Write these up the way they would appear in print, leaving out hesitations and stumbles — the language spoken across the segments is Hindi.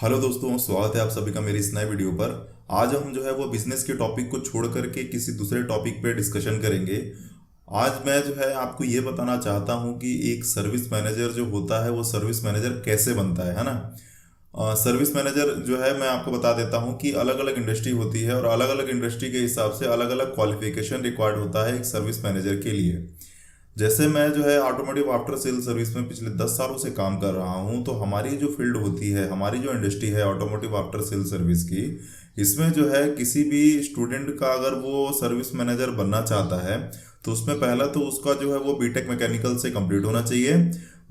हेलो दोस्तों, स्वागत है आप सभी का मेरी इस नए वीडियो पर। आज हम जो है वो बिजनेस के टॉपिक को छोड़ करके किसी दूसरे टॉपिक पे डिस्कशन करेंगे। आज मैं जो है आपको ये बताना चाहता हूँ कि एक सर्विस मैनेजर जो होता है वो सर्विस मैनेजर कैसे बनता है ना। सर्विस मैनेजर जो है मैं आपको बता देता हूँ कि अलग अलग इंडस्ट्री होती है और अलग अलग इंडस्ट्री के हिसाब से अलग अलग क्वालिफिकेशन रिक्वायर्ड होता है एक सर्विस मैनेजर के लिए। जैसे मैं जो है ऑटोमोटिव आफ्टर सेल सर्विस में पिछले 10 सालों से काम कर रहा हूँ, तो हमारी जो फील्ड होती है, हमारी जो इंडस्ट्री है ऑटोमोटिव आफ्टर सेल सर्विस की, इसमें जो है किसी भी स्टूडेंट का अगर वो सर्विस मैनेजर बनना चाहता है तो उसमें पहला तो उसका जो है वो बीटेक मैकेनिकल से कंप्लीट होना चाहिए।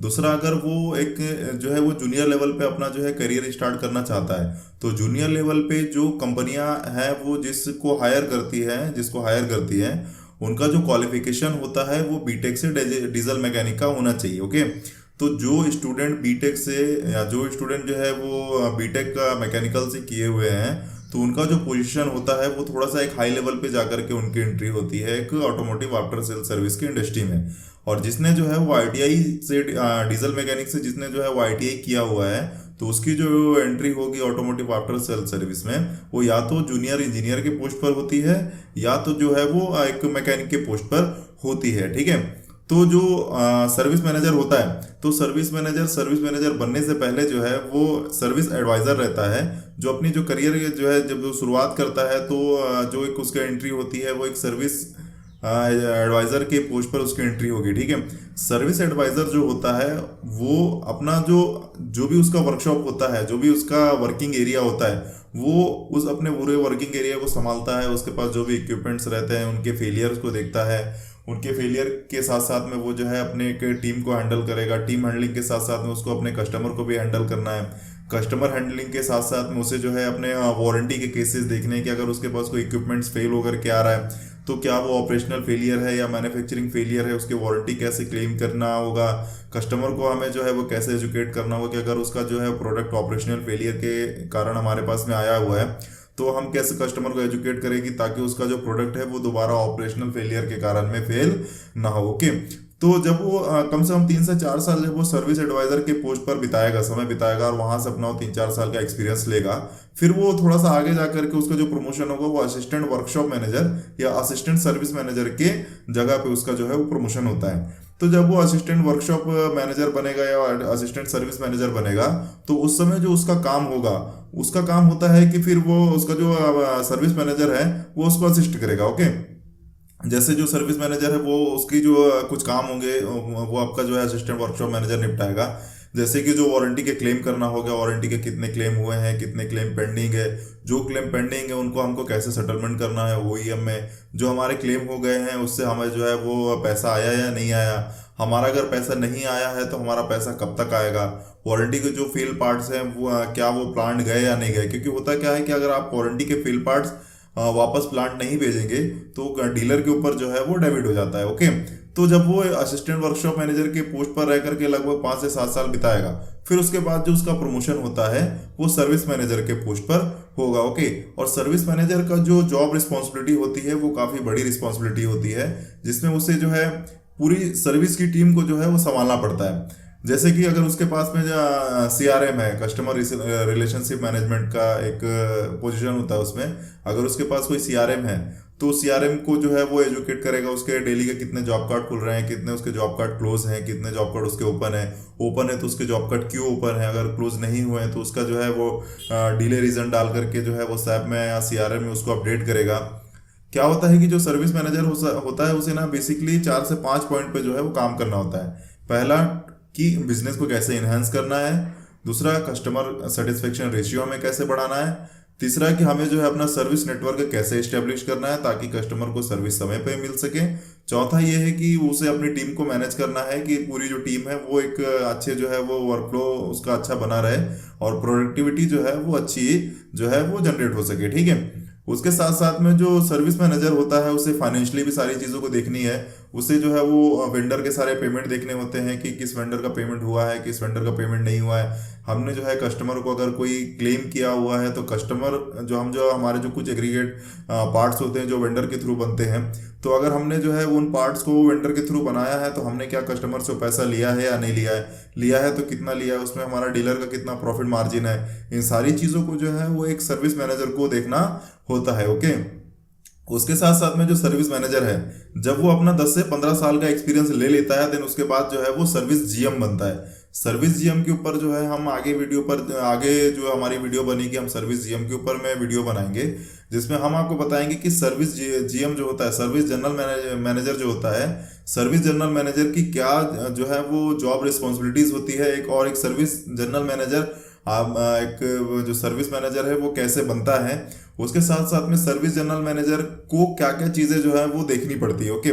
दूसरा, अगर वो एक जो है वो जूनियर लेवल पे अपना जो है करियर स्टार्ट करना चाहता है तो जूनियर लेवल पे जो कंपनियां हैं वो जिसको हायर करती है उनका जो क्वालिफिकेशन होता है वो बीटेक से डीजल मैकेनिक का होना चाहिए। ओके, तो जो स्टूडेंट बीटेक से या जो स्टूडेंट जो है वो बीटेक का मैकेनिकल से किए हुए हैं तो उनका जो पोजीशन होता है वो थोड़ा सा एक हाई लेवल पे जाकर के उनकी एंट्री होती है एक ऑटोमोटिव आफ्टर सेल सर्विस की इंडस्ट्री में। और जिसने जो है वो आईटीआई से डीजल मैकेनिक से जिसने जो है वो आईटीआई किया हुआ है तो उसकी जो एंट्री होगी ऑटोमोटिव आफ्टर सेल सर्विस में वो या तो जूनियर इंजीनियर के पोस्ट पर होती है या तो जो है वो एक मैकेनिक के पोस्ट पर होती है। ठीक है, तो जो सर्विस मैनेजर होता है तो सर्विस मैनेजर बनने से पहले जो है वो सर्विस एडवाइजर रहता है जो अपनी जो करियर जो है जब वो शुरुआत करता है तो जो एक उसका एंट्री होती है वो एक सर्विस एडवाइजर के पोस्ट पर उसकी एंट्री होगी। ठीक है, सर्विस एडवाइजर जो होता है वो अपना जो जो भी उसका वर्कशॉप होता है, जो भी उसका वर्किंग एरिया होता है, वो उस अपने पूरे वर्किंग एरिया को संभालता है। उसके पास जो भी इक्विपमेंट्स रहते हैं उनके फेलियर्स को देखता है। उनके फेलियर के साथ साथ में वो जो है अपने एक टीम को हैंडल करेगा। टीम हैंडलिंग के साथ साथ में उसको अपने कस्टमर को भी हैंडल करना है। कस्टमर हैंडलिंग के साथ साथ में उसे जो है अपने वारंटी के केसेस देखने हैं कि अगर उसके पास कोई इक्विपमेंट्स फेल होकर के आ रहा है तो क्या वो ऑपरेशनल फेलियर है या मैन्युफैक्चरिंग फेलियर है, उसकी वारंटी कैसे क्लेम करना होगा। कस्टमर को हमें जो है वो कैसे एजुकेट करना होगा कि अगर उसका जो है प्रोडक्ट ऑपरेशनल फेलियर के कारण हमारे पास में आया हुआ है तो हम कैसे कस्टमर को एजुकेट करेंगे ताकि उसका जो प्रोडक्ट है वो दोबारा ऑपरेशनल फेलियर के कारण में फेल ना हो। ओके, तो जब वो कम से कम 3 से 4 साल जब वो सर्विस एडवाइजर के पोस्ट पर समय बिताएगा और वहां से अपना वो 3-4 साल का एक्सपीरियंस लेगा, फिर वो थोड़ा सा आगे जाकर के उसका जो प्रमोशन होगा वो असिस्टेंट वर्कशॉप मैनेजर या असिस्टेंट सर्विस मैनेजर के जगह पे उसका जो है वो प्रमोशन होता है। तो जब वो असिस्टेंट वर्कशॉप मैनेजर बनेगा या असिस्टेंट सर्विस मैनेजर बनेगा तो उस समय जो उसका काम होगा, उसका काम होता है कि फिर वो उसका जो सर्विस मैनेजर है वो उसको असिस्ट करेगा। ओके, जैसे जो सर्विस मैनेजर है वो उसकी जो कुछ काम होंगे वो आपका जो है असिस्टेंट वर्कशॉप मैनेजर निपटाएगा। जैसे कि जो वारंटी के क्लेम करना होगा, वारंटी के कितने क्लेम हुए हैं, कितने क्लेम पेंडिंग है, जो क्लेम पेंडिंग है उनको हमको कैसे सेटलमेंट करना है ओईएम में, जो हमारे क्लेम हो गए हैं उससे हमें जो है वो पैसा आया या नहीं आया, हमारा अगर पैसा नहीं आया है तो हमारा पैसा कब तक आएगा, वारंटी के जो फेल पार्ट्स हैं वो क्या वो प्लांट गए या नहीं गए। क्योंकि होता क्या है कि अगर आप वारंटी के फेल पार्ट्स वापस प्लांट नहीं भेजेंगे तो डीलर के ऊपर जो है वो डेबिट हो जाता है। ओके, तो जब वो असिस्टेंट वर्कशॉप मैनेजर के पोस्ट पर रह करके लगभग 5 से 7 साल बिताएगा फिर उसके बाद जो उसका प्रमोशन होता है वो सर्विस मैनेजर के पोस्ट पर होगा। ओके, और सर्विस मैनेजर का जो जॉब रिस्पॉन्सिबिलिटी होती है वो काफ़ी बड़ी रिस्पॉन्सिबिलिटी होती है जिसमें उसे जो है पूरी सर्विस की टीम को जो है वो संभालना पड़ता है। जैसे कि अगर उसके पास में जो सीआरएम है, कस्टमर रिलेशनशिप मैनेजमेंट का एक पोजीशन होता है, उसमें अगर उसके पास कोई सीआरएम है तो सीआरएम को जो है वो एजुकेट करेगा उसके डेली के कितने जॉब कार्ड खुल रहे हैं, कितने उसके जॉब कार्ड क्लोज हैं, कितने जॉब कार्ड उसके ओपन है तो उसके जॉब कार्ड क्यों ओपन है, अगर क्लोज नहीं हुए हैं तो उसका जो है वो डिले रीजन डाल करके जो है वो सैप में या सीआरएम में उसको अपडेट करेगा। क्या होता है कि जो सर्विस मैनेजर होता है उसे ना बेसिकली 4 से 5 पॉइंट पे जो है वो काम करना होता है। पहला कि बिजनेस को कैसे इन्हांस करना है, दूसरा कस्टमर सेटिस्फेक्शन रेशियो हमें कैसे बढ़ाना है, तीसरा कि हमें जो है अपना सर्विस नेटवर्क कैसे इस्टेब्लिश करना है ताकि कस्टमर को सर्विस समय पे मिल सके, चौथा ये है कि उसे अपनी टीम को मैनेज करना है कि पूरी जो टीम है वो एक अच्छे जो है वो वर्कफ्लो उसका अच्छा बना रहे और प्रोडक्टिविटी जो है वो अच्छी जो है वो जनरेट हो सके। ठीक है, उसके साथ साथ में जो सर्विस मैनेजर होता है उसे फाइनेंशियली भी सारी चीज़ों को देखनी है, उसे जो है वो वेंडर के सारे पेमेंट देखने होते हैं कि किस वेंडर का पेमेंट हुआ है, किस वेंडर का पेमेंट नहीं हुआ है। हमने जो है कस्टमर को अगर कोई क्लेम किया हुआ है तो कस्टमर जो हमारे जो कुछ एग्रीगेट पार्ट्स होते हैं जो वेंडर के थ्रू बनते हैं, तो अगर हमने जो है उन पार्ट्स को वेंडर के थ्रू बनाया है तो हमने क्या कस्टमर से पैसा लिया है या नहीं लिया है, लिया है तो कितना लिया है, उसमें हमारा डीलर का कितना प्रॉफिट मार्जिन है, इन सारी चीज़ों को जो है वो एक सर्विस मैनेजर को देखना होता है। ओके। उसके साथ साथ में जो सर्विस मैनेजर है, जब वो अपना 10 से 15 साल का एक्सपीरियंस ले लेता है, देन उसके बाद जो है वो सर्विस जीएम बनता है। सर्विस जीएम के ऊपर जो है हम आगे जो हमारी वीडियो बनेगी, हम सर्विस जीएम के ऊपर में वीडियो बनाएंगे जिसमें हम आपको बताएंगे कि सर्विस जीएम जो होता है, सर्विस जनरल मैनेजर जो होता है, सर्विस जनरल मैनेजर की क्या जो है वो जॉब रिस्पॉन्सिबिलिटीज होती है, एक सर्विस जनरल मैनेजर एक जो सर्विस मैनेजर है वो कैसे बनता है, उसके साथ साथ में सर्विस जनरल मैनेजर को क्या क्या चीज़ें जो है वो देखनी पड़ती है। ओके।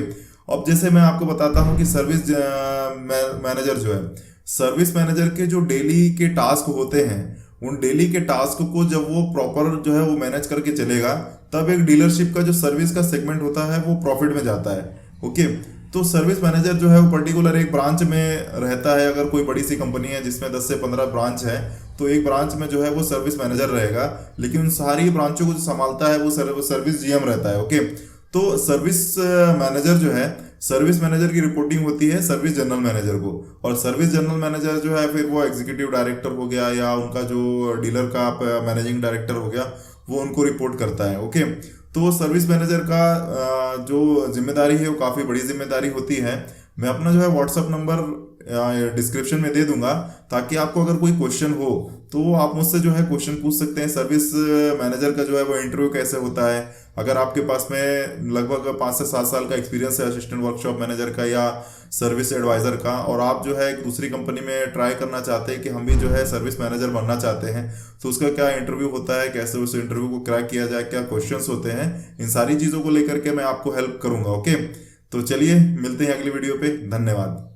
अब जैसे मैं आपको बताता हूँ कि सर्विस मैनेजर जो है, सर्विस मैनेजर के जो डेली के टास्क होते हैं, उन डेली के टास्क को जब वो प्रॉपर जो है वो मैनेज करके चलेगा, तब एक डीलरशिप का जो सर्विस का सेगमेंट होता है वो प्रॉफिट में जाता है। ओके। तो सर्विस मैनेजर जो है वो पर्टिकुलर एक ब्रांच में रहता है। अगर कोई बड़ी सी कंपनी है जिसमें 10 से 15 ब्रांच है, तो एक ब्रांच में जो है वो सर्विस मैनेजर रहेगा, लेकिन उन सारी ब्रांचों को जो संभालता है वो सर्विस जीएम रहता है। ओके। तो सर्विस मैनेजर जो है, सर्विस मैनेजर की रिपोर्टिंग होती है सर्विस जनरल मैनेजर को, और सर्विस जनरल मैनेजर जो है फिर वो एग्जीक्यूटिव डायरेक्टर हो गया या उनका जो डीलर का मैनेजिंग डायरेक्टर हो गया, वो उनको रिपोर्ट करता है। ओके। तो सर्विस मैनेजर का जो जिम्मेदारी है वो काफ़ी बड़ी जिम्मेदारी होती है। मैं अपना जो है व्हाट्सअप नंबर डिस्क्रिप्शन में दे दूंगा, ताकि आपको अगर कोई क्वेश्चन हो तो आप मुझसे जो है क्वेश्चन पूछ सकते हैं। सर्विस मैनेजर का जो है वो इंटरव्यू कैसे होता है, अगर आपके पास में लगभग 5 से 7 साल का एक्सपीरियंस है असिस्टेंट वर्कशॉप मैनेजर का या सर्विस एडवाइज़र का, और आप जो है एक दूसरी कंपनी में ट्राई करना चाहते हैं कि हम भी जो है सर्विस मैनेजर बनना चाहते हैं, तो उसका क्या इंटरव्यू होता है, कैसे उस इंटरव्यू को क्रैक किया जाए, क्या क्वेश्चंस होते हैं, इन सारी चीज़ों को लेकर के मैं आपको हेल्प करूंगा। ओके। तो चलिए मिलते हैं अगली वीडियो पे। धन्यवाद।